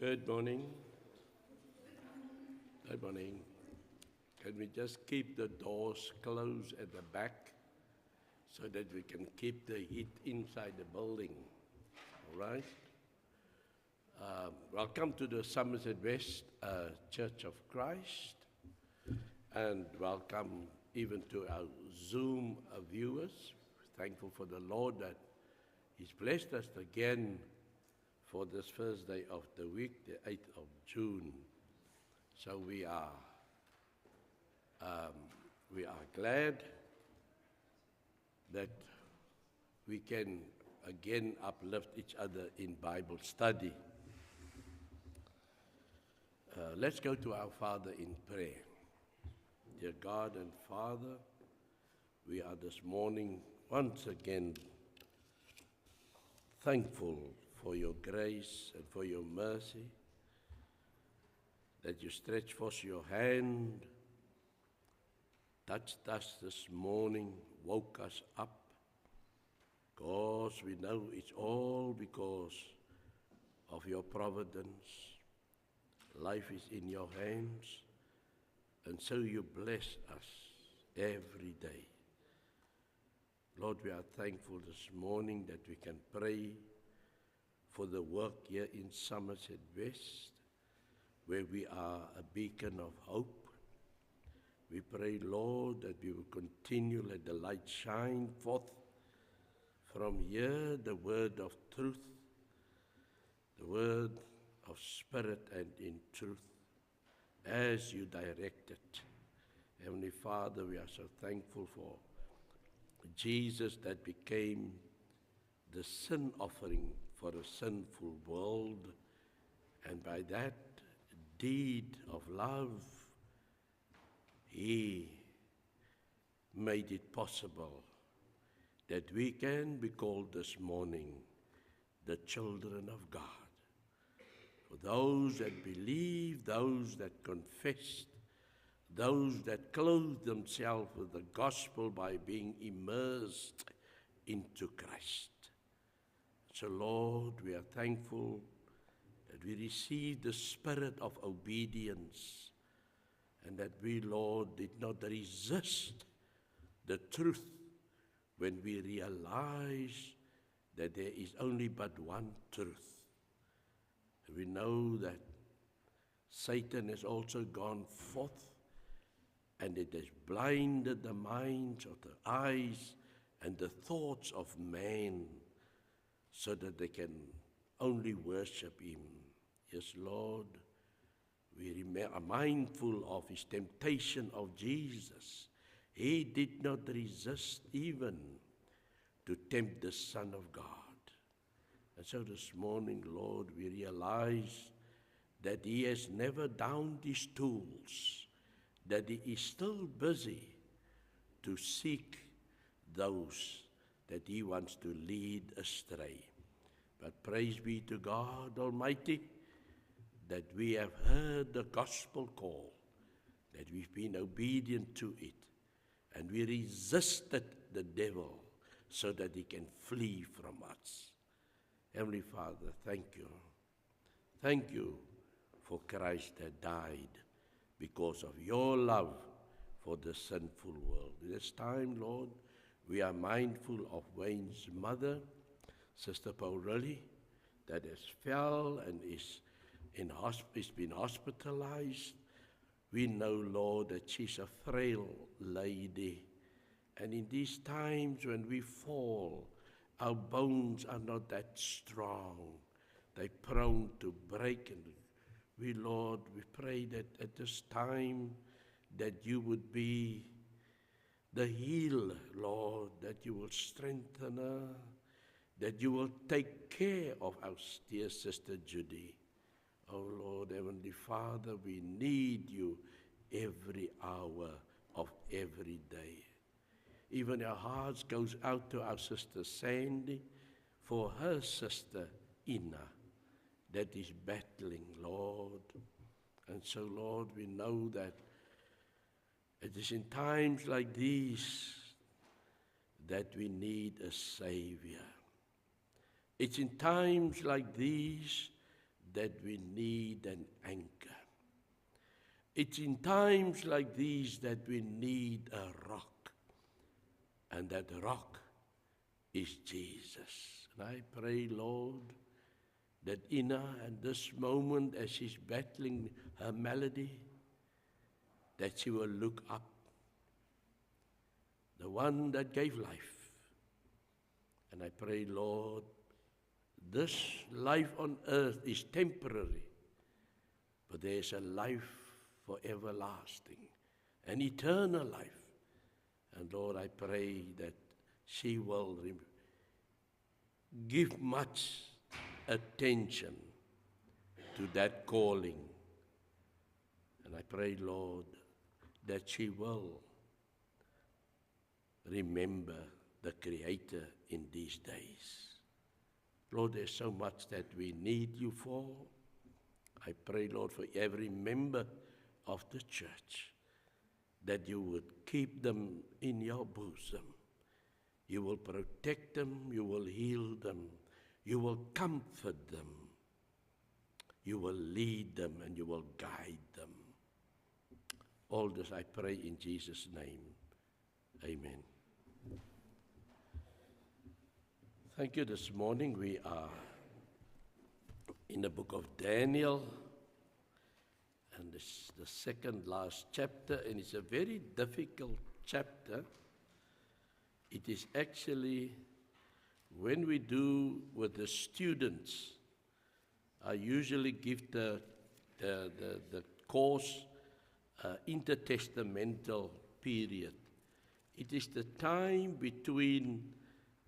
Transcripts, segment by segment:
Good morning. Good morning. Can we just keep the doors closed at the back so that we can keep the heat inside the building? All right? Welcome to the Somerset West Church of Christ, and welcome even to our Zoom viewers. Thankful for the Lord that He's blessed us again for this first day of the week, the 8th of June. So we are glad that we can again uplift each other in Bible study. Let's go to our Father in prayer. Dear God and Father, we are this morning once again thankful for your grace and for your mercy, that you stretched forth your hand, touched us this morning, woke us up, because we know it's all because of your providence. Life is in your hands, and so you bless us every day. Lord, we are thankful this morning that we can pray for the work here in Somerset West, where we are a beacon of hope. We pray, Lord, that we will continue, let the light shine forth from here, the word of truth, the word of spirit and in truth, as you direct it. Heavenly Father, we are so thankful for Jesus that became the sin offering for a sinful world, and by that deed of love, He made it possible that we can be called this morning the children of God. For those that believe, those that confess, those that clothe themselves with the gospel by being immersed into Christ. So, Lord, we are thankful that we receive the spirit of obedience and that we, Lord, did not resist the truth when we realize that there is only but one truth. We know that Satan has also gone forth and it has blinded the minds of the eyes and the thoughts of man so that they can only worship Him. Yes, Lord, we are mindful of His temptation of Jesus. He did not resist even to tempt the Son of God. And so this morning, Lord, we realize that He has never downed His tools, that He is still busy to seek those that He wants to lead astray. But praise be to God Almighty that we have heard the gospel call, that we've been obedient to it, and we resisted the devil so that he can flee from us. Heavenly Father, thank you. Thank you for Christ that died because of your love for the sinful world. This time, Lord, we are mindful of Wayne's mother, Sister Paulilli, that has fell and is been hospitalized. We know, Lord, that she's a frail lady. And in these times when we fall, our bones are not that strong. They're prone to break. And we, Lord, we pray that at this time that you would be the healer, Lord, that you will strengthen her, that you will take care of our dear Sister Judy. Oh, Lord, Heavenly Father, we need you every hour of every day. Even our hearts goes out to our Sister Sandy for her sister Ina that is battling, Lord. And so, Lord, we know that it is in times like these that we need a Savior. It's in times like these that we need an anchor. It's in times like these that we need a rock, and that rock is Jesus. And I pray, Lord, that Ina, at this moment, as she's battling her malady, that she will look up, the one that gave life. And I pray, Lord, this life on earth is temporary, but there's a life for everlasting, an eternal life. And Lord, I pray that she will give much attention to that calling. And I pray, Lord, that she will remember the Creator in these days. Lord, there's so much that we need you for. I pray, Lord, for every member of the church, that you would keep them in your bosom. You will protect them, you will heal them, you will comfort them, you will lead them, and you will guide them. All this I pray in Jesus' name. Amen. Thank you. This morning we are in the book of Daniel, and this is the second last chapter, and it's a very difficult chapter. It is actually, when we do with the students, I usually give the course intertestamental period. It is the time between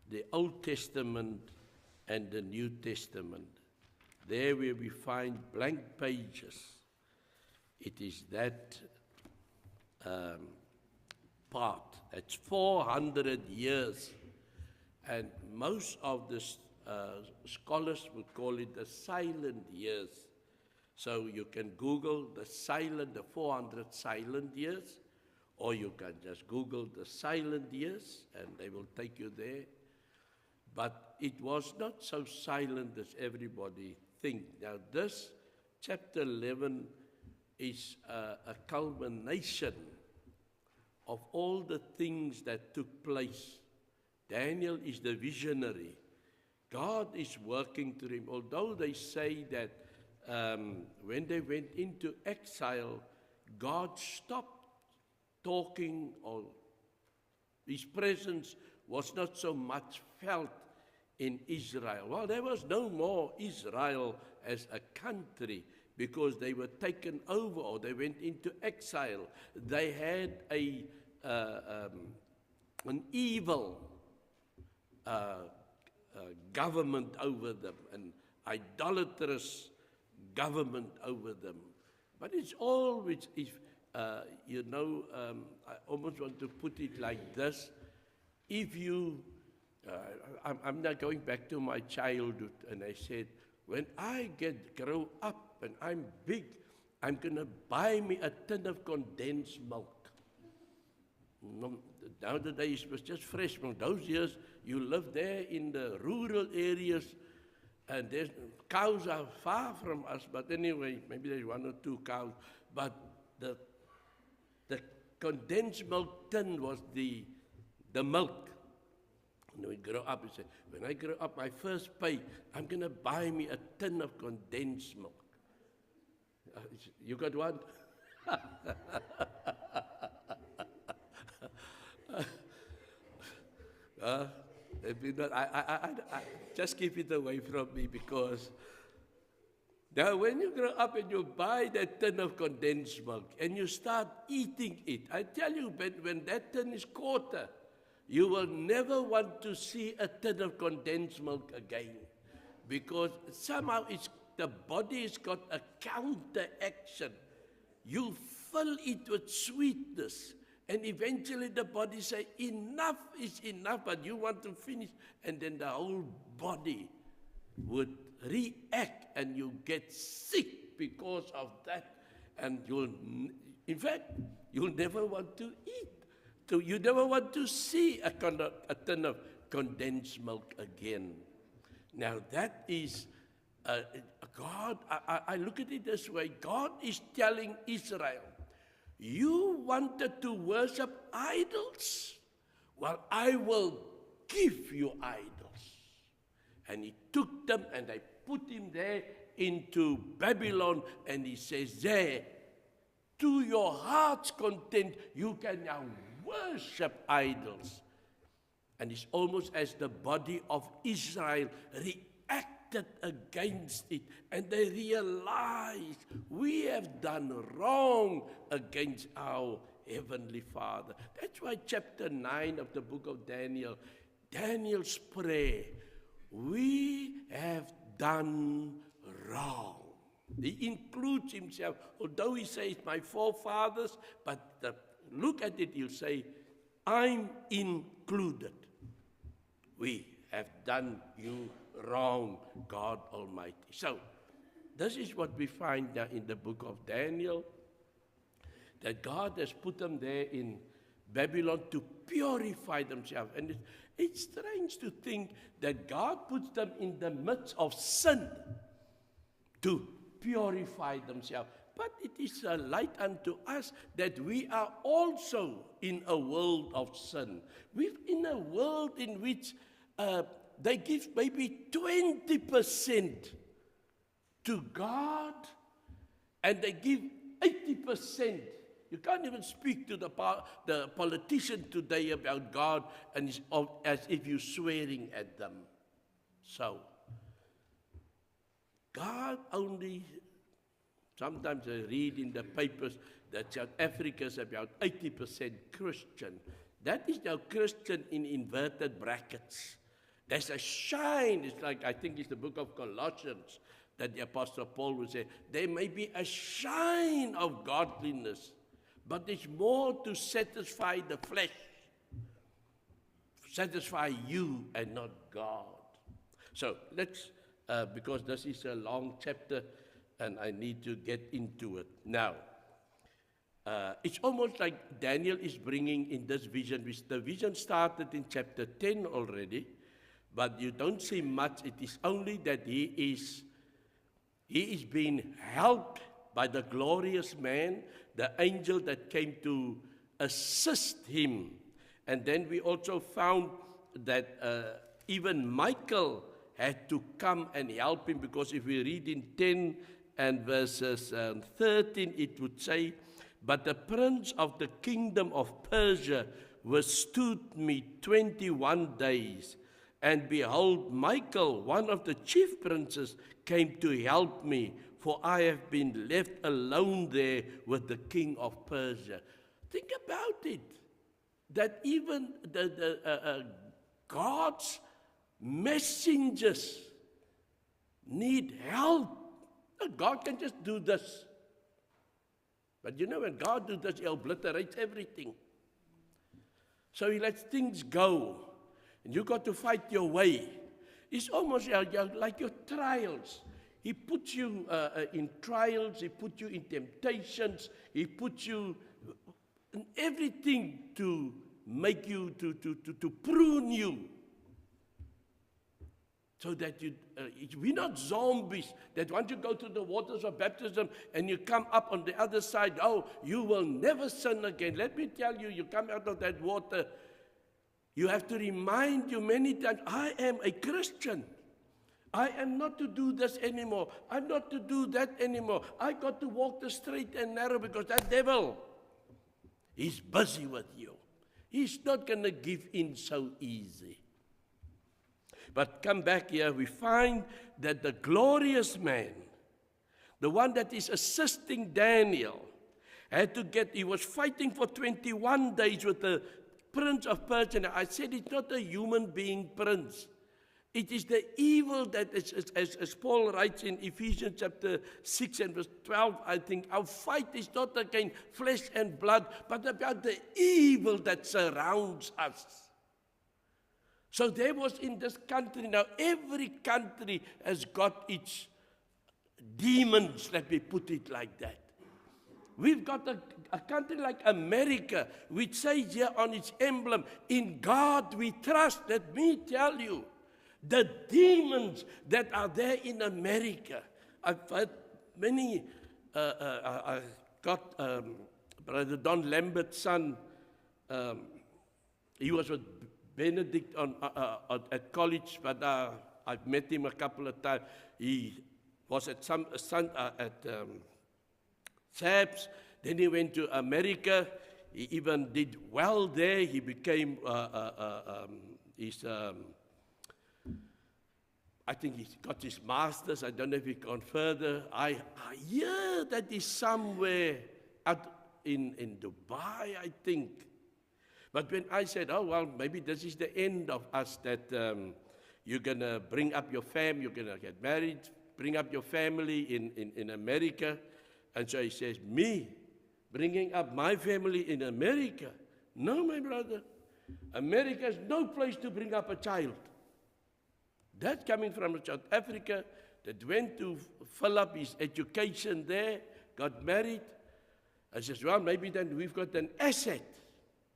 the Old Testament and the New Testament. There where we find blank pages. It is that part. It's 400 years. And most of the scholars would call it the silent years. So you can Google the 400 silent years, or you can just Google the silent years, and they will take you there. But it was not so silent as everybody thinks. Now this chapter 11 is a culmination of all the things that took place. Daniel is the visionary. God is working through him. Although they say that when they went into exile, God stopped talking, or his presence was not so much felt in Israel. Well, there was no more Israel as a country because they were taken over or they went into exile. They had an evil government over them, an idolatrous government over them. But it's all which is, I almost want to put it like this. If you, I'm now going back to my childhood, and I said, when I grow up and I'm big, I'm going to buy me a tin of condensed milk. Nowadays it was just fresh milk. Those years you lived there in the rural areas, and there's cows are far from us, but anyway, maybe there's one or two cows. But the condensed milk tin was the milk. And we grow up, we say, when I grow up, my first pay, I'm going to buy me a tin of condensed milk. You got one? I just keep it away from me, because now when you grow up and you buy that tin of condensed milk and you start eating it, I tell you, when that tin is quarter, you will never want to see a tin of condensed milk again, because somehow the body has got a counteraction. You fill it with sweetness, and eventually the body says, enough is enough, but you want to finish, and then the whole body would react, and you get sick because of that, and in fact, you'll never want to eat. So you never want to see a tin of condensed milk again. Now that is a God, I look at it this way. God is telling Israel, you wanted to worship idols? Well, I will give you idols. And he took them and they put him there into Babylon, and he says, there, to your heart's content, you can now worship idols. And it's almost as the body of Israel reacted against it, and they realized we have done wrong against our Heavenly Father. That's why chapter 9 of the book of Daniel, Daniel's prayer, we have done wrong. He includes himself, although he says my forefathers, but look at it, he'll say, I'm included. We have done you wrong, God Almighty. So, this is what we find now in the book of Daniel, that God has put them there in Babylon to purify themselves. And it's strange to think that God puts them in the midst of sin to purify themselves. But it is a light unto us that we are also in a world of sin. We're in a world in which they give maybe 20% to God, and they give 80%. You can't even speak to the politician today about God, and it's as if you're swearing at them. So, God only, sometimes I read in the papers that South Africa is about 80% Christian. That is now Christian in inverted brackets. There's a shine, it's like, I think it's the book of Colossians, that the Apostle Paul would say, there may be a shine of godliness, but it's more to satisfy the flesh, satisfy you and not God. So let's, because this is a long chapter and I need to get into it. Now, it's almost like Daniel is bringing in this vision, which the vision started in chapter 10 already, but you don't see much. It is only that he is being helped by the glorious man, the angel that came to assist him. And then we also found that even Michael had to come and help him, because if we read in 10 and verses 13, it would say, but the prince of the kingdom of Persia withstood me 21 days. And behold, Michael, one of the chief princes, came to help me, for I have been left alone there with the king of Persia. Think about it, that even God's messengers need help. God can just do this. But you know, when God does this, He obliterates everything. So He lets things go. And you got to fight your way. It's almost like your trials. He puts you in trials. He puts you in temptations. He puts you in everything to make you, to prune you. So that we're not zombies that once you go to the waters of baptism and you come up on the other side, oh, you will never sin again. Let me tell you, you come out of that water, you have to remind you many times, I am a Christian. I am not to do this anymore. I'm not to do that anymore. I got to walk the straight and narrow, because that devil, he's busy with you. He's not going to give in so easy. But come back here, we find that the glorious man, the one that is assisting Daniel, he was fighting for 21 days with the prince of Persia. Now, I said it's not a human being prince. It is the evil that is, as Paul writes in Ephesians chapter 6 and verse 12, I think, our fight is not against flesh and blood, but about the evil that surrounds us. So there was in this country, now every country has got its demons, let me put it like that. We've got a country like America, which says here on its emblem, in God we trust. Let me tell you, the demons that are there in America I've had many, I got Brother Don Lambert's son. He was with Benedict at college, but I've met him a couple of times. He was at SAPS, then he went to America. He even did well there. He became, I think he's got his master's. I don't know if he's gone further. I hear that he's somewhere out in Dubai, I think. But when I said, oh, well, maybe this is the end of us, that you're going to bring up your family, you're going to get married, bring up your family in America. And so he says, me bringing up my family in America? No, my brother. America is no place to bring up a child. That's coming from South Africa that went to fill up his education there, got married. I says, well, maybe then we've got an asset.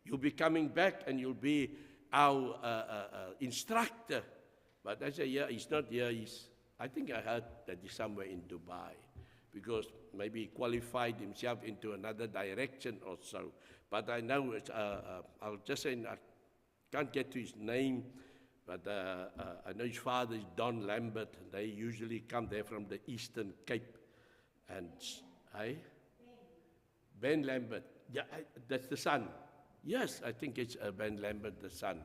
You'll be coming back and you'll be our instructor. But I say, yeah, he's not here. I think I heard that he's somewhere in Dubai, because maybe he qualified himself into another direction or so. But I know, I'll just say, I can't get to his name, but I know his father is Don Lambert, and they usually come there from the Eastern Cape. And, Ben Lambert, yeah, that's the son. Yes, I think it's Ben Lambert, the son.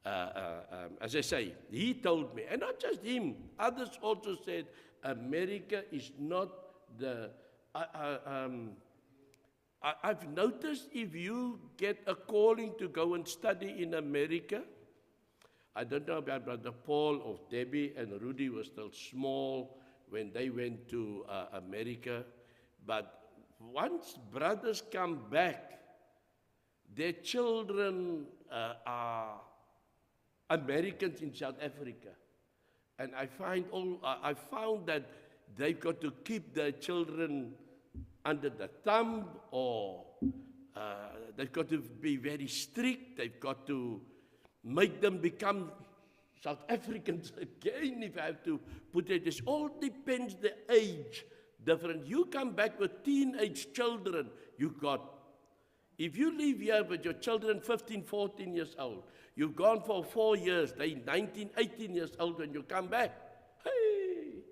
As I say, he told me, and not just him, others also said, America is not the... I've noticed if you get a calling to go and study in America, I don't know about Brother Paul or Debbie and Rudy were still small when they went to America, but once brothers come back, their children are Americans in South Africa. And I found that they've got to keep their children under the thumb, or they've got to be very strict. They've got to make them become South Africans again, if I have to put it. It all depends the age different. You come back with teenage children, if you leave here with your children 15, 14 years old, you've gone for 4 years, they're 19, 18 years old when you come back. Hey,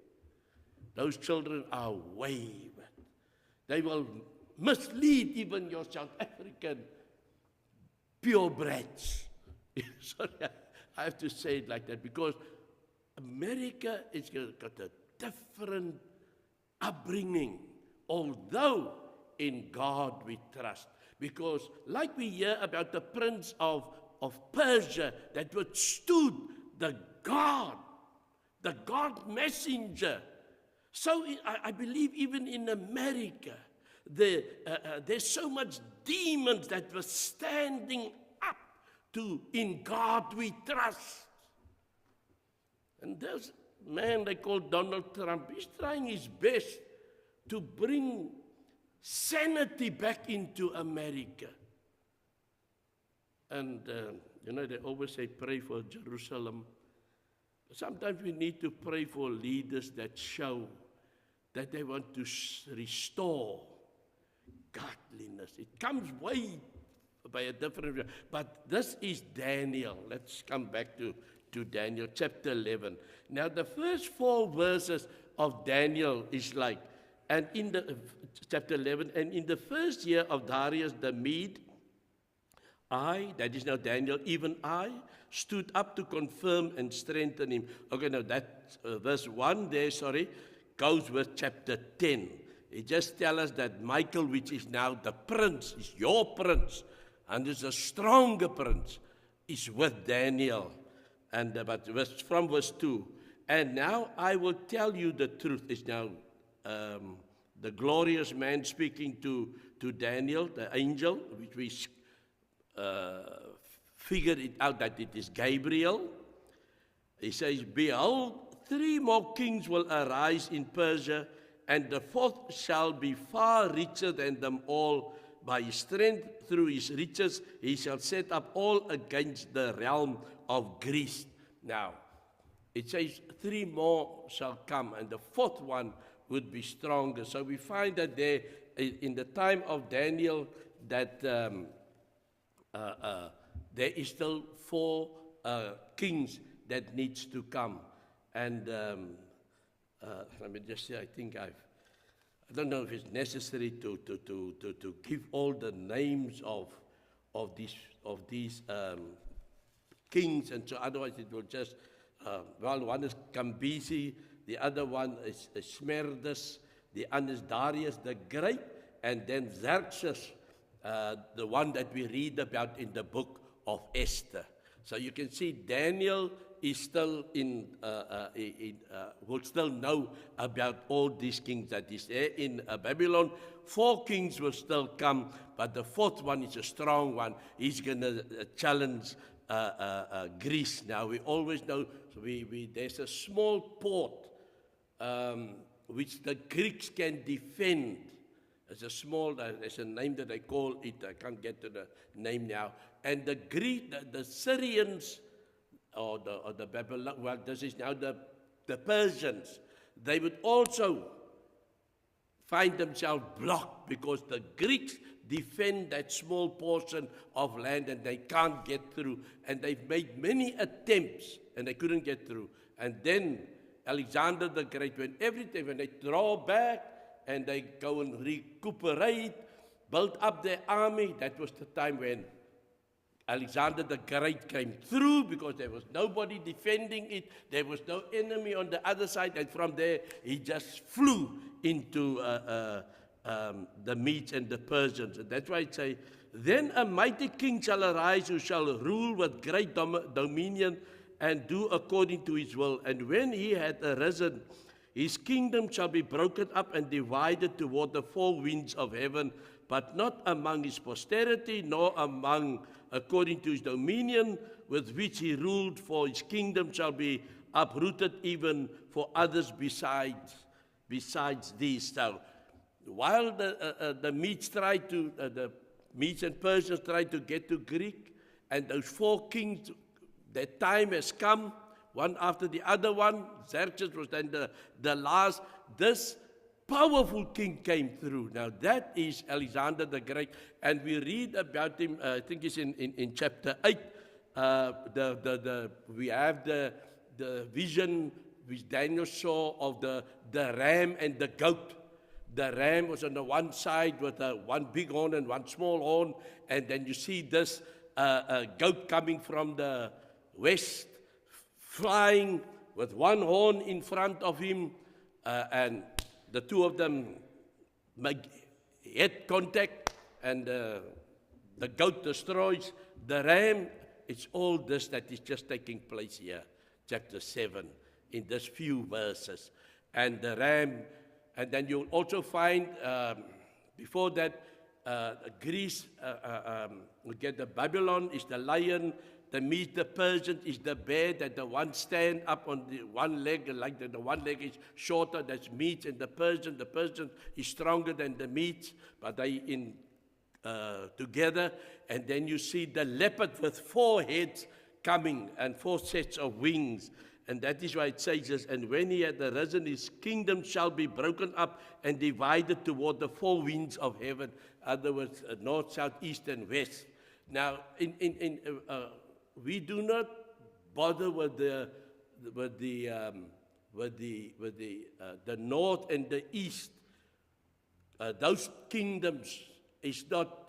those children are wayward. They will mislead even your South African purebreds. Sorry, I have to say it like that, because America has got a different upbringing, although in God we trust. Because like we hear about the prince of Persia that withstood the God messenger. So I believe even in America, there's so much demons that were standing up to in God we trust. And there's a man they call Donald Trump. He's trying his best to bring sanity back into America. And, they always say, pray for Jerusalem. Sometimes we need to pray for leaders that show that they want to restore godliness. It comes way by a different way. But this is Daniel. Let's come back to Daniel chapter 11. Now, the first 4 verses of Daniel is like, and in the chapter 11, and in the first year of Darius the Mede, that is now Daniel, even I, stood up to confirm and strengthen him. Okay, now that verse 1 there, goes with chapter 10. It just tells us that Michael, which is now the prince, is your prince, and is a stronger prince, is with Daniel. And but from verse 2, and now I will tell you the truth. Is now the glorious man speaking to Daniel, the angel, which we figured it out that it is Gabriel. He says, behold, 3 more kings will arise in Persia, and the 4th shall be far richer than them all. By his strength, through his riches, he shall set up all against the realm of Greece. Now, it says 3 more shall come, and the 4th one would be stronger. So we find that there, in the time of Daniel, that there is still 4 kings that needs to come. And let me just say, I don't know if it's necessary to give all the names of these kings, and so otherwise it will just, one is Cambisi, the other one is Smerdis, the other is Darius the Great, and then Xerxes, the one that we read about in the book of Esther. So you can see Daniel is still will still know about all these kings that is there in Babylon. 4 kings will still come, but the 4th one is a strong one. He's going to challenge Greece. Now, we always know there's a small port which the Greeks can defend. There's a name that I call it. I can't get to the name now. And the Syrians, or the Babylon, well, this is now the Persians, they would also find themselves blocked because the Greeks defend that small portion of land and they can't get through. And they've made many attempts and they couldn't get through. And then Alexander the Great, when they draw back and they go and recuperate, build up their army, that was the time when Alexander the Great came through, because there was nobody defending it. There was no enemy on the other side. And from there, he just flew into the Medes and the Persians. And that's why it says, then a mighty king shall arise who shall rule with great dominion and do according to his will. And when he had arisen, his kingdom shall be broken up and divided toward the 4 winds of heaven, but not among his posterity, nor according to his dominion with which he ruled, for his kingdom shall be uprooted even for others besides these. So, while the Medes the Medes and Persians tried to get to Greek, and those 4 kings, their time has come, one after the other one. Xerxes was then the last. This powerful king came through. Now that is Alexander the Great, and we read about him. I think it's in chapter 8. We have the vision which Daniel saw of the ram and the goat. The ram was on the one side with one big horn and one small horn, and then you see this goat coming from the west, flying with one horn in front of him, and the 2 of them make head contact, and the goat destroys the ram. It's all this that is just taking place here, chapter 7, in these few verses. And the ram, and then you'll also find, before that, Greece, we get the Babylon is the lion, the Medes, the Persians is the bear, that the one stand up on the one leg, like the one leg is shorter, that's Medes, and the Persian is stronger than the Medes, but they together. And then you see the leopard with 4 heads coming and 4 sets of wings. And that is why it says this, and when he had arisen, his kingdom shall be broken up and divided toward the 4 winds of heaven. In other words, north, south, east, and west. Now, we do not bother with the north and the east. Those kingdoms is not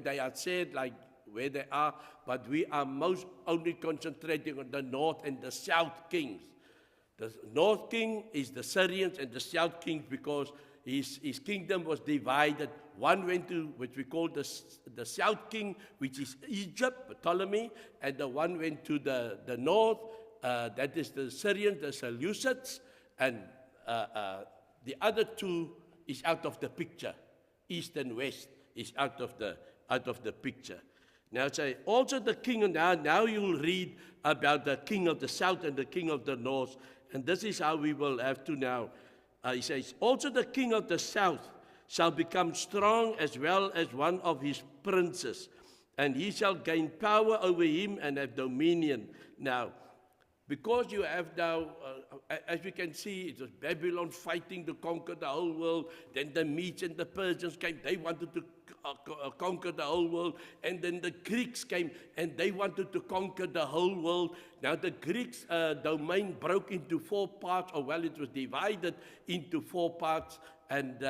they are said like where they are, but we are most only concentrating on the north and the south kings. The north king is the Syrians, and the south king, because his kingdom was divided. One went to, which we call the south king, which is Egypt, Ptolemy, and the one went to the north, that is the Syrians, the Seleucids, and the other 2 is out of the picture. East and west is out of the picture. Now say also the king, and now you'll read about the king of the south and the king of the north, and this is how we will have to now. He says, also the king of the south shall become strong as well as one of his princes, and he shall gain power over him and have dominion. Now, Because you have now, as we can see, it was Babylon fighting to conquer the whole world. Then the Medes and the Persians came. They wanted to conquer the whole world. And then the Greeks came and they wanted to conquer the whole world. Now the Greeks' domain broke into 4 parts, or well, it was divided into 4 parts. And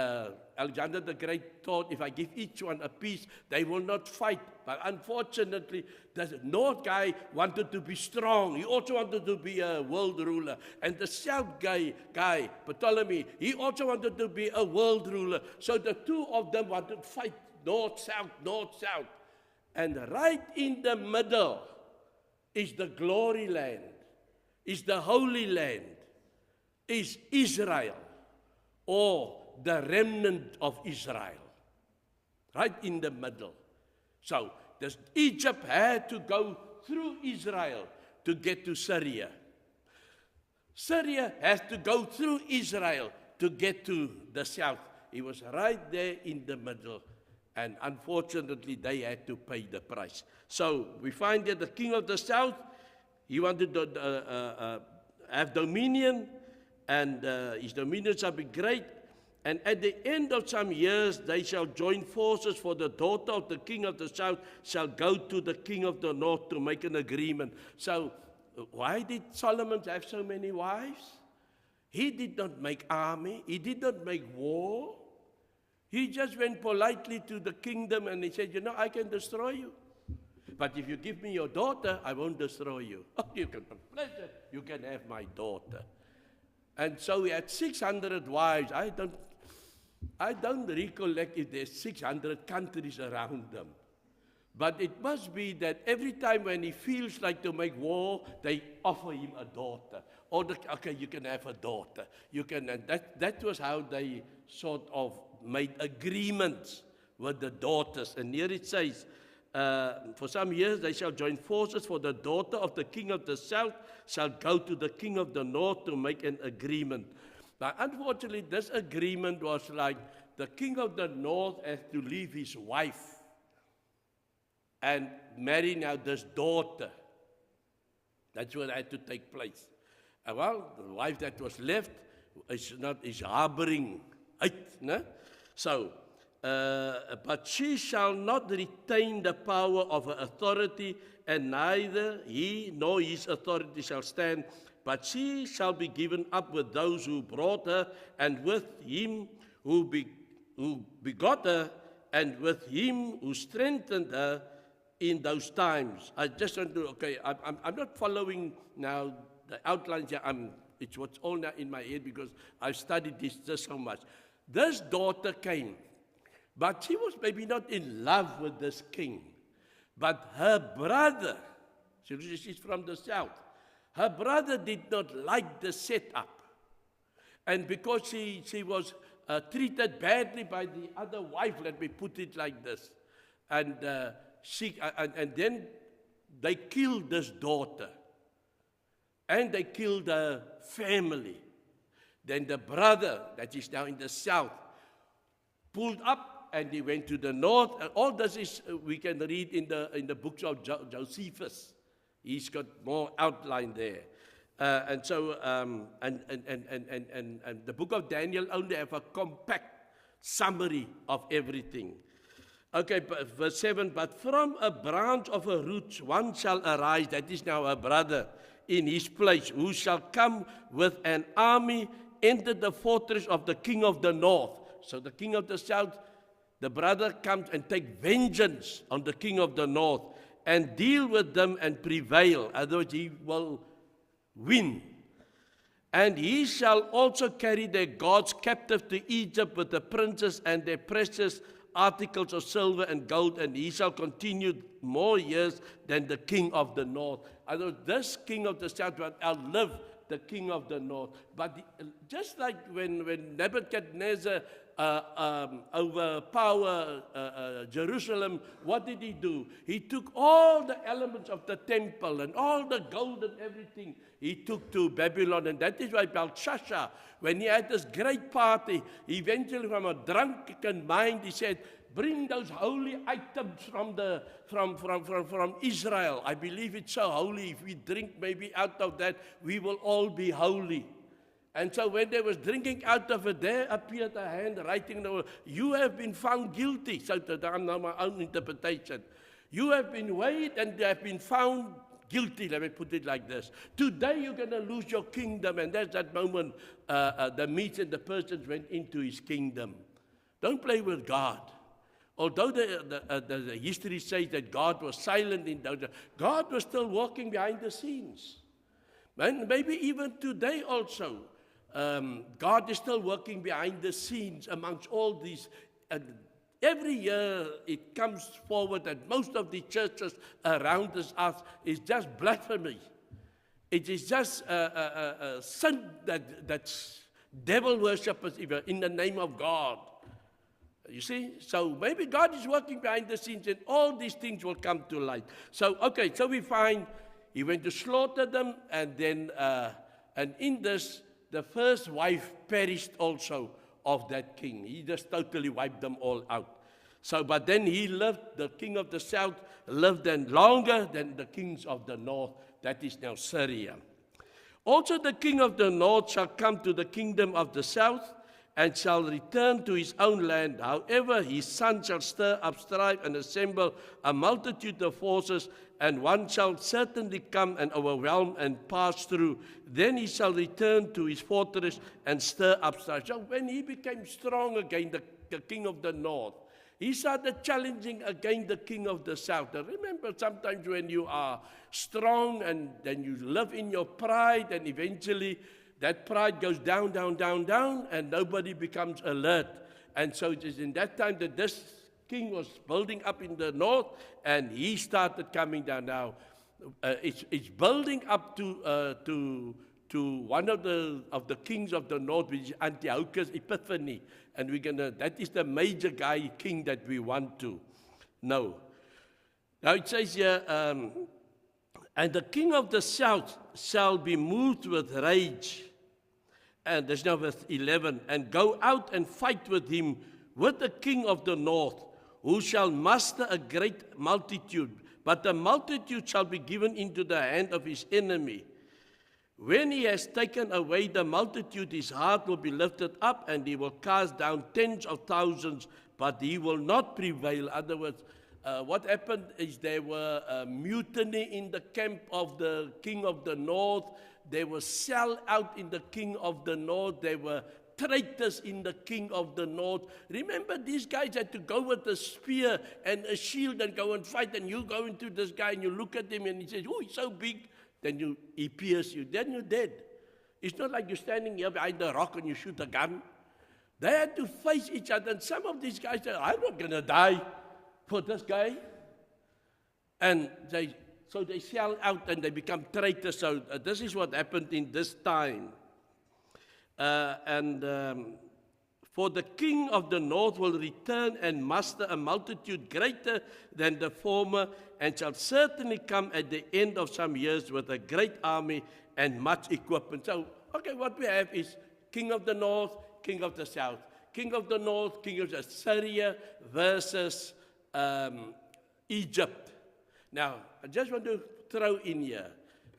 Alexander the Great thought, if I give each one a piece, they will not fight. But unfortunately, the north guy wanted to be strong. He also wanted to be a world ruler. And the south guy, Ptolemy, he also wanted to be a world ruler. So the 2 of them wanted to fight north, south. And right in the middle is the glory land, is the holy land, is Israel, or the remnant of Israel. Right in the middle. So, Egypt had to go through Israel to get to Syria. Syria has to go through Israel to get to the south. He was right there in the middle. And unfortunately, they had to pay the price. So, we find that the king of the south, he wanted to have dominion, and his dominion shall be great. And at the end of some years, they shall join forces, for the daughter of the king of the south shall go to the king of the north to make an agreement. So, why did Solomon have so many wives? He did not make army. He did not make war. He just went politely to the kingdom and he said, I can destroy you. But if you give me your daughter, I won't destroy you. You can have pleasure. You can have my daughter. And so he had 600 wives. I don't recollect if there's 600 countries around them. But it must be that every time when he feels like to make war, they offer him a daughter. Or, okay, you can have a daughter. You can, and that was how they sort of made agreements with the daughters. And here it says, for some years they shall join forces, for the daughter of the king of the south shall go to the king of the north to make an agreement. But unfortunately, this agreement was like the king of the north has to leave his wife and marry now this daughter. That's what had to take place. And well, the wife that was left is harboring hate. No? So, but she shall not retain the power of her authority, and neither he nor his authority shall stand, but she shall be given up with those who brought her, and with him who begot her, and with him who strengthened her in those times. I just want to, I'm not following now the outlines here. It's what's all now in my head because I've studied this just so much. This daughter came, but she was maybe not in love with this king. But her brother, she's from the south, her brother did not like the setup. And because she was treated badly by the other wife, let me put it like this, and then they killed this daughter. And they killed her family. Then the brother, that is now in the south, pulled up and he went to the north. And all this is we can read in the books of Josephus. He's got more outline there. And the book of Daniel only have a compact summary of everything. Okay, verse 7, but from a branch of her roots one shall arise, that is now her brother, in his place, who shall come with an army, enter the fortress of the king of the north. So the king of the south, the brother comes and take vengeance on the king of the north and deal with them and prevail. Otherwise he will win. And he shall also carry their gods captive to Egypt with the princes and their precious articles of silver and gold, and he shall continue more years than the king of the north. Although this king of the south will outlive the king of the north. But just like when Nebuchadnezzar overpowered Jerusalem, what did he do? He took all the elements of the temple and all the gold and everything he took to Babylon. And that is why Belshazzar, when he had this great party, eventually from a drunken mind, he said, bring those holy items from Israel. I believe it's so holy. If we drink maybe out of that, we will all be holy. And so when they was drinking out of it, there appeared a hand writing the word, you have been found guilty. So that's now my own interpretation. You have been weighed and you have been found guilty. Let me put it like this. Today you're going to lose your kingdom. And that's that moment the meats and the persons went into his kingdom. Don't play with God. Although the history says that God was silent in those, God was still working behind the scenes. And maybe even today also, God is still working behind the scenes amongst all these. Every year it comes forward that most of the churches around us is just blasphemy. It is just sin that's devil worshippers even in the name of God. You see? So maybe God is working behind the scenes and all these things will come to light. So, okay, so we find he went to slaughter them and then, and in this, the first wife perished also of that king. He just totally wiped them all out. So, but then he lived, the king of the south lived then longer than the kings of the north. That is now Syria. Also the king of the north shall come to the kingdom of the south and shall return to his own land. However, his son shall stir up strife and assemble a multitude of forces, and one shall certainly come and overwhelm and pass through. Then he shall return to his fortress and stir up strife. So when he became strong again, the king of the north, he started challenging against the king of the south. And remember, sometimes when you are strong and then you live in your pride, and eventually that pride goes down, down, down, down, and nobody becomes alert. And so it is in that time that this king was building up in the north, and he started coming down. Now, it's building up to one of the kings of the north, which is Antiochus Epiphanes, and that is the major king that we want to know. Now it says here, and the king of the south shall be moved with rage. And there's now verse 11. And go out and fight with him, with the king of the north, who shall muster a great multitude. But the multitude shall be given into the hand of his enemy. When he has taken away the multitude, his heart will be lifted up, and he will cast down tens of thousands, but he will not prevail. In other words, what happened is there were mutiny in the camp of the king of the north. There were sell out in the king of the north. There were traitors in the king of the north. Remember, these guys had to go with a spear and a shield and go and fight. And you go into this guy and you look at him and he says, oh, he's so big. Then he pierces you. Then you're dead. It's not like you're standing here behind a rock and you shoot a gun. They had to face each other. And some of these guys said, I'm not going to die for this guy. And so they sell out and they become traitors. So this is what happened in this time. For the king of the north will return and muster a multitude greater than the former, and shall certainly come at the end of some years with a great army and much equipment. So, okay, what we have is king of the north, king of the south. King of the north, king of Syria versus Egypt. Now, I just want to throw in here,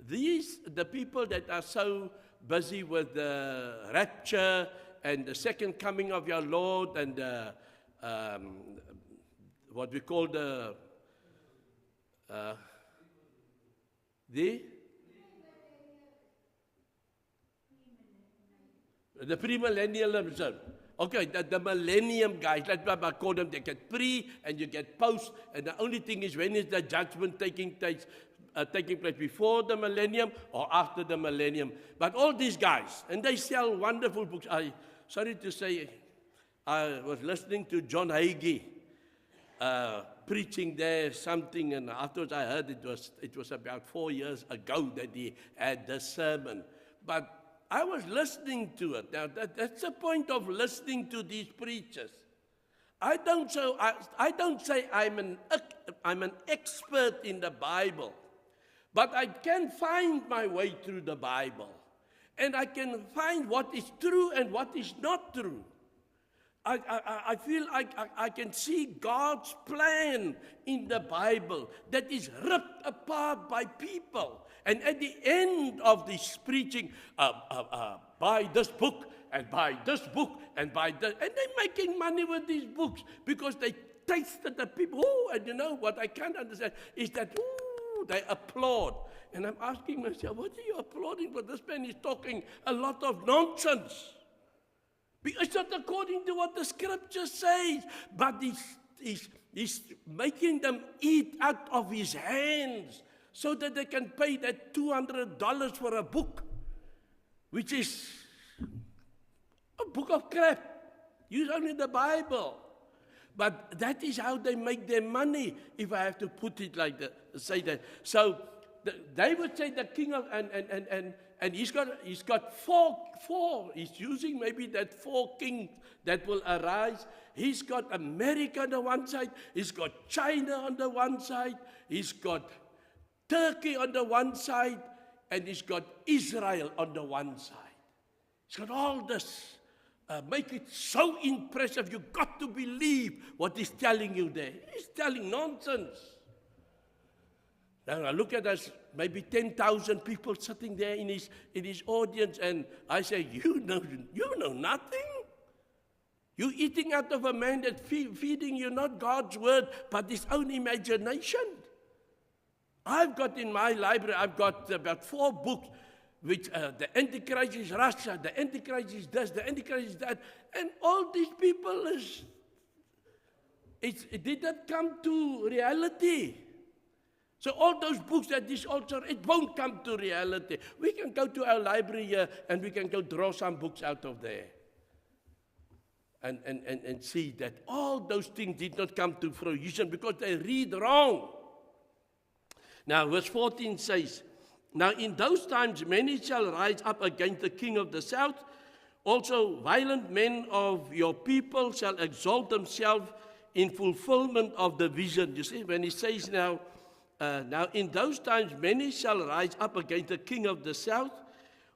the people that are so busy with the rapture and the second coming of your Lord and what we call the premillennialism. Okay, the millennium guys, that's what I call them. They get pre and you get post, and the only thing is when is the judgment taking place before the millennium or after the millennium. But all these guys, and they sell wonderful books. Sorry to say, I was listening to John Hagee preaching there something, and afterwards I heard it was about 4 years ago that he had this sermon. But I was listening to it. Now, that's the point of listening to these preachers. I don't say I'm an expert in the Bible, but I can find my way through the Bible. And I can find what is true and what is not true. I feel I can see God's plan in the Bible that is ripped apart by people. And at the end of this preaching, buy this book, and buy this book, and buy this. And they're making money with these books because they tasted the people. Oh, and you know what I can't understand is that, they applaud. And I'm asking myself, what are you applauding for? This man is talking a lot of nonsense. It's not according to what the scripture says, but he's making them eat out of his hands so that they can pay that $200 for a book, which is a book of crap. Used only the Bible. But that is how they make their money, if I have to put it like that, say that. So they would say the king of, and he's got four. He's using maybe that 4 kings that will arise. He's got America on the one side. He's got China on the one side. He's got Turkey on the one side. And he's got Israel on the one side. He's got all this. Make it so impressive. You've got to believe what he's telling you there. He's telling nonsense. Now I look at us, maybe 10,000 people sitting there in his audience, and I say, you know nothing. You're eating out of a man that's feeding you not God's word, but his own imagination. I've got in my library, I've got about 4 books, which the Antichrist is Russia, the Antichrist is this, the Antichrist is that, and all these people it did not come to reality. So all those books at this altar, it won't come to reality. We can go to our library here and we can go draw some books out of there. And see that all those things did not come to fruition because they read wrong. Now verse 14 says, now in those times many shall rise up against the king of the south. Also violent men of your people shall exalt themselves in fulfillment of the vision. You see, when he says now in those times many shall rise up against the king of the south.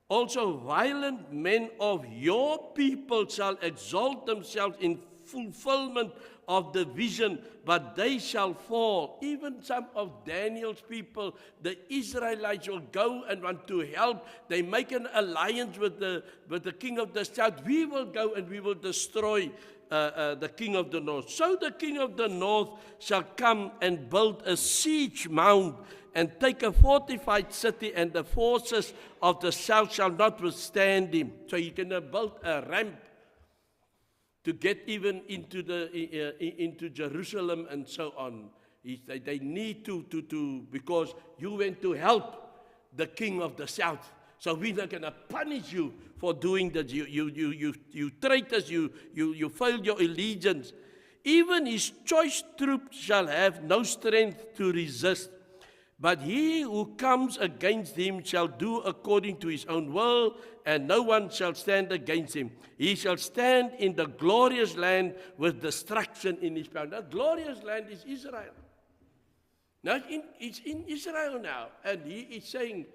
Also violent men of your people shall exalt themselves in fulfillment of the vision, but they shall fall. Even some of Daniel's people, the Israelites, will go and want to help. They make an alliance with the king of the south. We will go and we will destroy the king of the north. So the king of the north shall come and build a siege mound and take a fortified city, and the forces of the south shall not withstand him. So he can build a ramp to get even into Jerusalem and so on. They need to because you went to help the king of the south. So we're not going to punish you for doing that. You traitors, you failed your allegiance. Even his choice troops shall have no strength to resist. But he who comes against him shall do according to his own will, and no one shall stand against him. He shall stand in the glorious land with destruction in his power. That glorious land is Israel. Now it's in Israel now, and he is saying,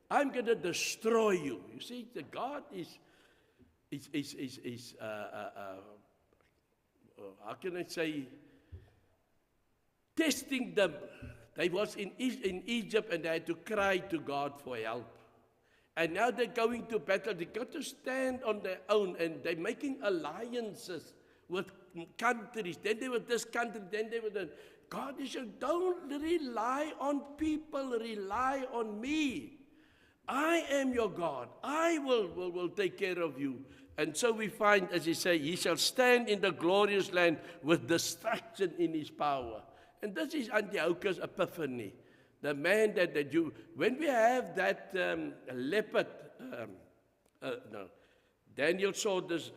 I'm going to destroy you. You see, the God is how can I say, testing them. They was in Egypt and they had to cry to God for help. And now they're going to battle. They got to stand on their own, and they're making alliances with countries. Then they were this country, then they were that. God is saying, don't rely on people, rely on me. I am your God. I will take care of you. And so we find, as he says, he shall stand in the glorious land with destruction in his power. And this is Antiochus Epiphanes, the man that you, when we have that leopard, Daniel saw this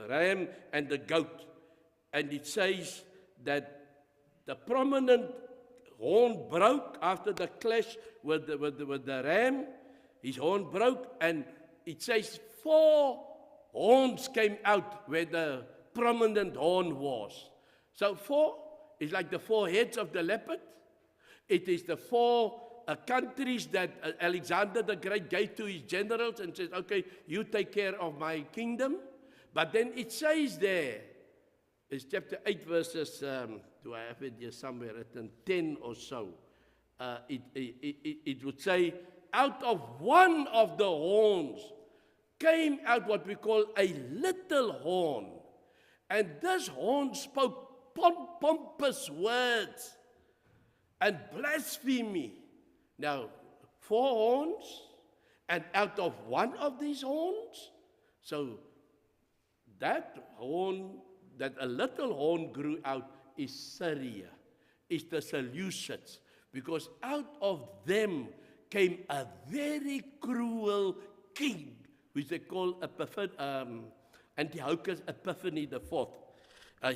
ram and the goat, and it says that the prominent horn broke after the clash with the ram. His horn broke, and it says 4 horns came out where the prominent horn was. So 4 is like the 4 heads of the leopard. It is the 4 countries that Alexander the Great gave to his generals and said, okay, you take care of my kingdom. But then it says there, it's chapter 8 verses, do I have it here somewhere written, 10 or so. It would say, out of one of the horns came out what we call a little horn. And this horn spoke pompous words and blasphemy. Now, 4 horns, and out of one of these horns, so that horn, that a little horn grew out is Syria, is the Seleucids, because out of them came a very cruel king, which they call Antiochus Epiphanes IV.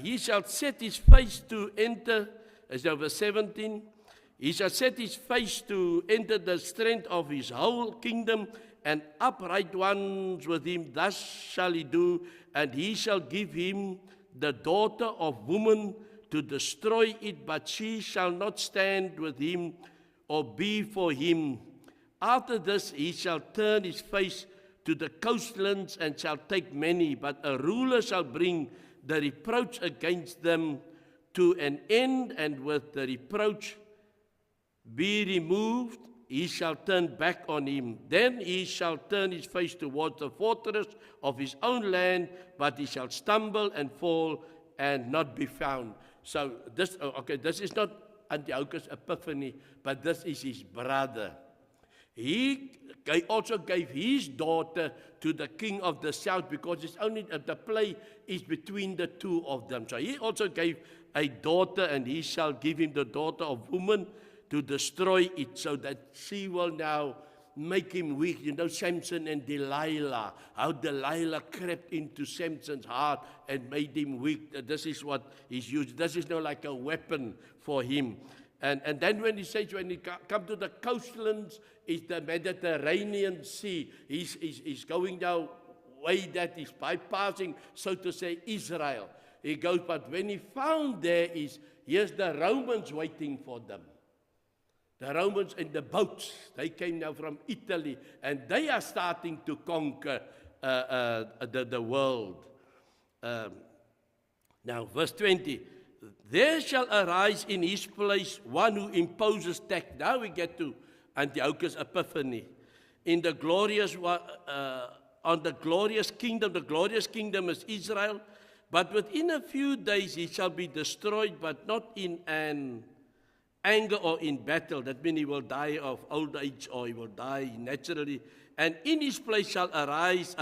He shall set his face to enter, as verse 17, he shall set his face to enter the strength of his whole kingdom, and upright ones with him, thus shall he do, and he shall give him the daughter of woman to destroy it, but she shall not stand with him or be for him. After this he shall turn his face to the coastlands and shall take many, but a ruler shall bring the reproach against them to an end, and with the reproach be removed, he shall turn back on him. Then he shall turn his face towards the fortress of his own land, but he shall stumble and fall and not be found. So this is not Antiochus Epiphanes, but this is his brother. He also gave his daughter to the king of the south, because it's only the play is between the two of them. So he also gave a daughter, and he shall give him the daughter of woman to destroy it, so that she will now make him weak. You know, Samson and Delilah, how Delilah crept into Samson's heart and made him weak. This is what he's used. This is not like a weapon for him. And then when he says, when he come to the coastlands, it's the Mediterranean Sea. He's going now way that he's bypassing, so to say, Israel. He goes, but when he found there is, here's the Romans waiting for them. The Romans in the boats, they came now from Italy, and they are starting to conquer the world. Now, verse 20, there shall arise in his place one who imposes tax. Now we get to Antiochus Epiphanes. In the glorious, on the glorious kingdom is Israel, but within a few days he shall be destroyed, but not in an anger or in battle. That means he will die of old age, or he will die naturally. And in his place shall arise,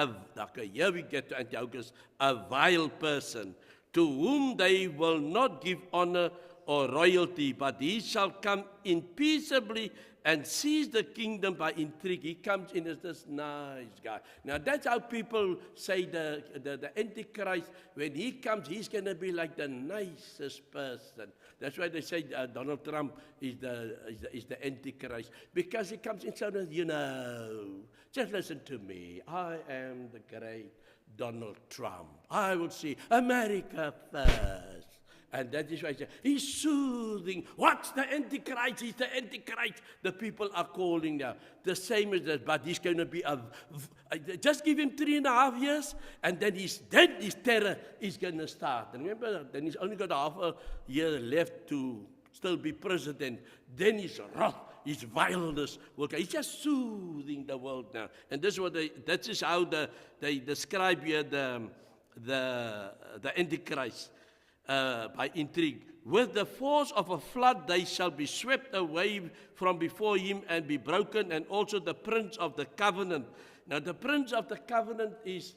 here we get to Antiochus, a vile person, to whom they will not give honor or royalty, but he shall come in peaceably and seize the kingdom by intrigue. He comes in as this nice guy. Now that's how people say the Antichrist, when he comes, he's going to be like the nicest person. That's why they say Donald Trump is the Antichrist, because he comes in so that, just listen to me. I am the great Donald Trump. I will see America first. And that is why I say, he's soothing. What's the Antichrist? He's the Antichrist. The people are calling now. The same as that, but he's going to be just give him 3.5 years, and then his terror is going to start. And remember, then he's only got half a year left to still be president. Then his wrath, his vileness will come. He's just soothing the world now. And this is what that is how they describe here the Antichrist. By intrigue. With the force of a flood they shall be swept away from before him and be broken, and also the prince of the covenant. Now the prince of the covenant is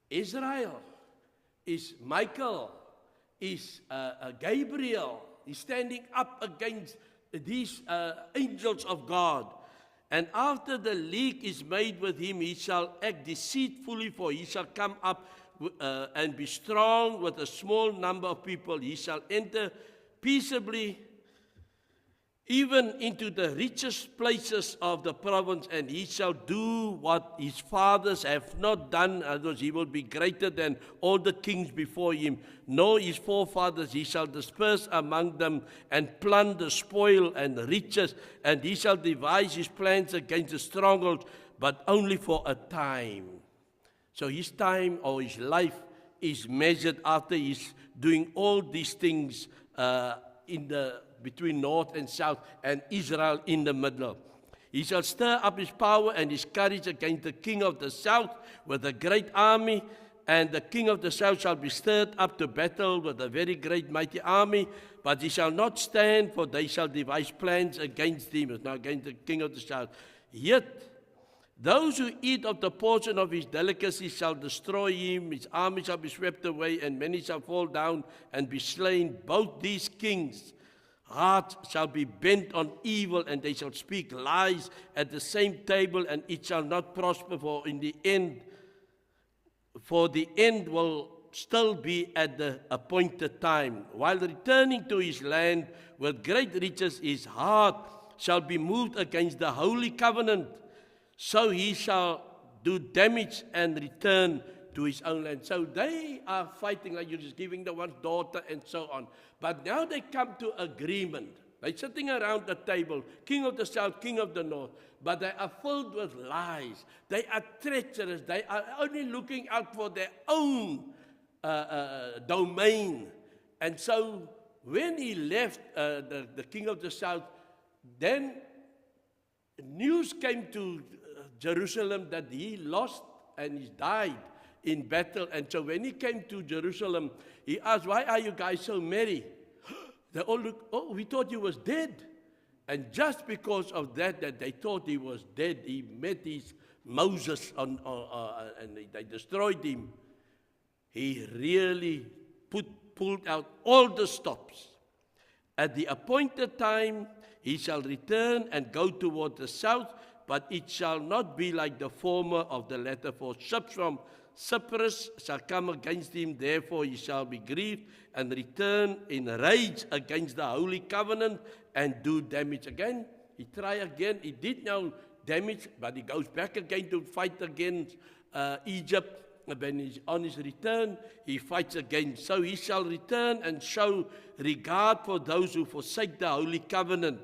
Israel, is Michael, is Gabriel. He's standing up against these angels of God. And after the league is made with him, he shall act deceitfully, for he shall come up and be strong with a small number of people. He shall enter peaceably even into the richest places of the province, and he shall do what his fathers have not done, otherwise he will be greater than all the kings before him. Nor his forefathers he shall disperse among them, and plunder, spoil, and riches, and he shall devise his plans against the strongholds, but only for a time. So his time or his life is measured after he's doing all these things between north and south, and Israel in the middle. He shall stir up his power and his courage against the king of the south with a great army, and the king of the south shall be stirred up to battle with a very great mighty army, but he shall not stand, for they shall devise plans against him, now against the king of the south. Yet those who eat of the portion of his delicacy shall destroy him, his army shall be swept away, and many shall fall down and be slain. Both these kings' hearts shall be bent on evil, and they shall speak lies at the same table, and it shall not prosper, for the end will still be at the appointed time. While returning to his land with great riches, his heart shall be moved against the holy covenant. So he shall do damage and return to his own land. So they are fighting, like you're just giving the one's daughter and so on. But now they come to agreement. They're sitting around the table, king of the south, king of the north. But they are filled with lies. They are treacherous. They are only looking out for their own domain. And so when he left the king of the south, then news came to Jerusalem that he lost and he died in battle. And so when he came to Jerusalem, he asked, "Why are you guys so merry?" They all looked, "Oh, we thought he was dead." And just because of that they thought he was dead, he met his Moses and they destroyed him. He really pulled out all the stops. At the appointed time, he shall return and go toward the south, but it shall not be like the former of the latter, for ships from Cyprus shall come against him, therefore he shall be grieved and return in rage against the holy covenant and do damage again. He tried again, he did now damage, but he goes back again to fight against Egypt. When he's on his return, he fights again. So he shall return and show regard for those who forsake the holy covenant.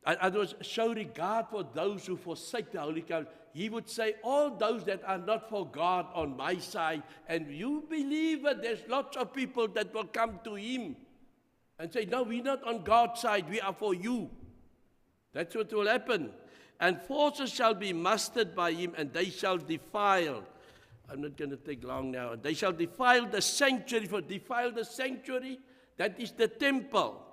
In other words, show regard for those who forsake the holy covenant. He would say, all those that are not for God on my side, and you believe that there's lots of people that will come to him and say, no, we're not on God's side, we are for you. That's what will happen. And forces shall be mustered by him, and they shall defile. I'm not going to take long now. They shall defile the sanctuary. For defile the sanctuary, that is the temple.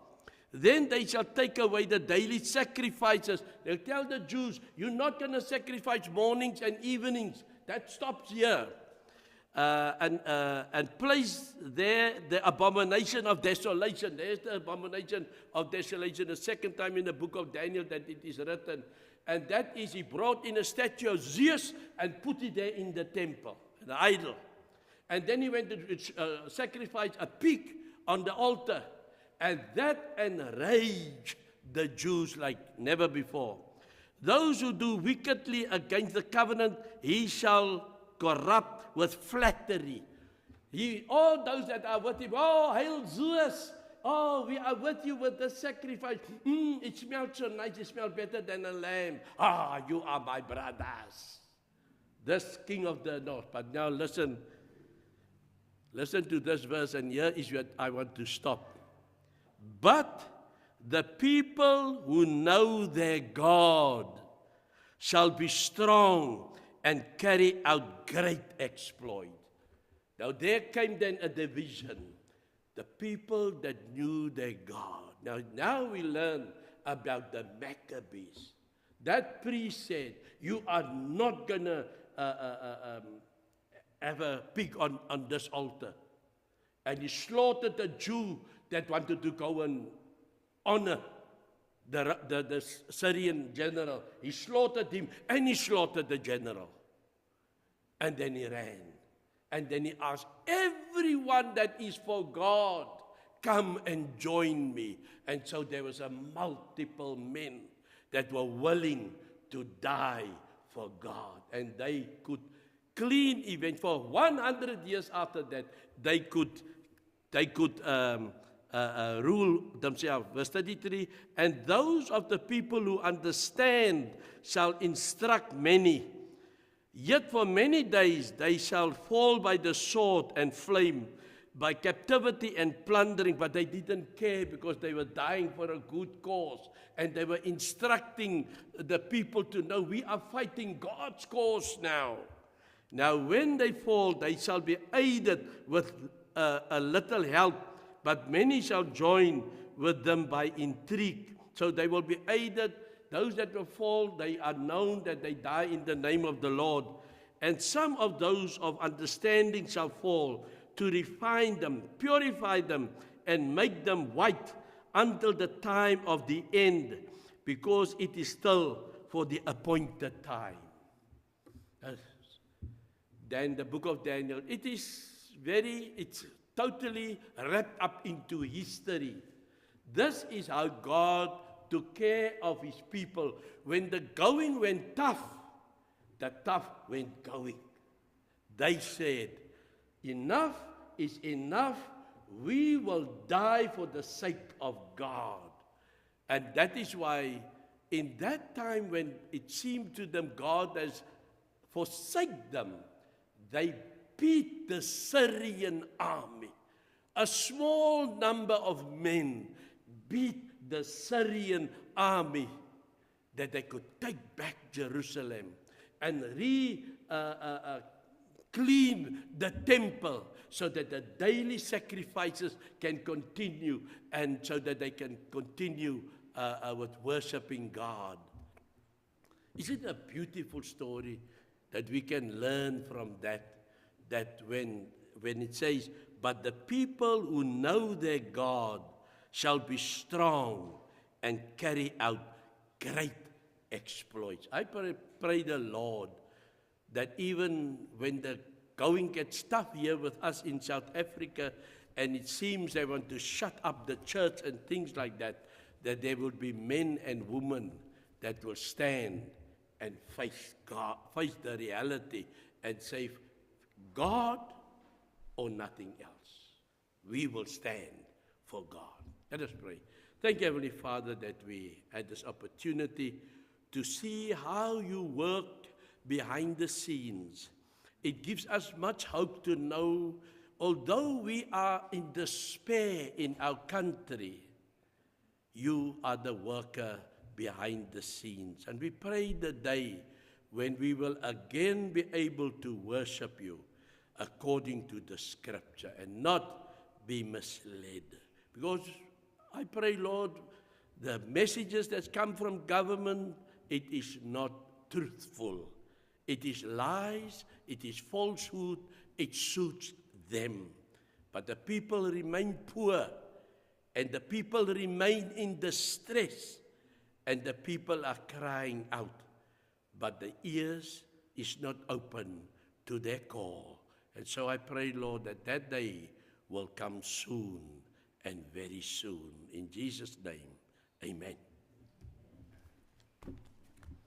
Then they shall take away the daily sacrifices. They'll tell the Jews, you're not going to sacrifice mornings and evenings. That stops here. And place there the abomination of desolation. There's the abomination of desolation, the second time in the book of Daniel that it is written. And that is, he brought in a statue of Zeus and put it there in the temple, the idol. And then he went to sacrifice a pig on the altar. And that enraged the Jews like never before. Those who do wickedly against the covenant, he shall corrupt with flattery. All those that are with him, oh, hail Zeus! Oh, we are with you with the sacrifice. It smells so nice, it smells better than a lamb. Ah, you are my brothers. This king of the north. But now listen to this verse, and here is what I want to stop. But the people who know their God shall be strong and carry out great exploit. Now there came then a division. The people that knew their God. Now we learn about the Maccabees. That priest said, you are not going to have a pig on this altar. And he slaughtered a Jew that wanted to go and honor the Syrian general. He slaughtered him, and he slaughtered the general. And then he ran. And then he asked, everyone that is for God, come and join me. And so there was a multiple men that were willing to die for God. And they could clean even for 100 years after that, they could rule themselves. Verse 33, and those of the people who understand shall instruct many. Yet for many days they shall fall by the sword and flame, by captivity and plundering. But they didn't care because they were dying for a good cause. And they were instructing the people to know, we are fighting God's cause now. Now when they fall, they shall be aided with a little help, but many shall join with them by intrigue. So they will be aided. Those that will fall, they are known that they die in the name of the Lord. And some of those of understanding shall fall, to refine them, purify them, and make them white until the time of the end, because it is still for the appointed time. Then the book of Daniel, it's totally wrapped up into history. This is how God took care of his people. When the going went tough, the tough went going. They said, enough is enough. We will die for the sake of God. And that is why in that time when it seemed to them God has forsaken them, they beat the Syrian army. A small number of men beat the Syrian army that they could take back Jerusalem and clean the temple so that the daily sacrifices can continue and so that they can continue with worshiping God. Isn't it a beautiful story that we can learn from that when it says, but the people who know their God shall be strong and carry out great exploits. I pray the Lord that even when the going gets tough here with us in South Africa, and it seems they want to shut up the church and things like that, that there will be men and women that will stand and face God, face the reality, and say, God or nothing else. We will stand for God. Let us pray. Thank you, Heavenly Father, that we had this opportunity to see how you work behind the scenes. It gives us much hope to know, although we are in despair in our country, you are the worker behind the scenes. And we pray the day when we will again be able to worship you according to the scripture and not be misled. Because I pray, Lord, the messages that come from government, it is not truthful. It is lies, it is falsehood, it suits them. But the people remain poor, and the people remain in distress, and the people are crying out. But the ears is not open to their call. And so I pray, Lord, that day will come soon and very soon. In Jesus' name, amen.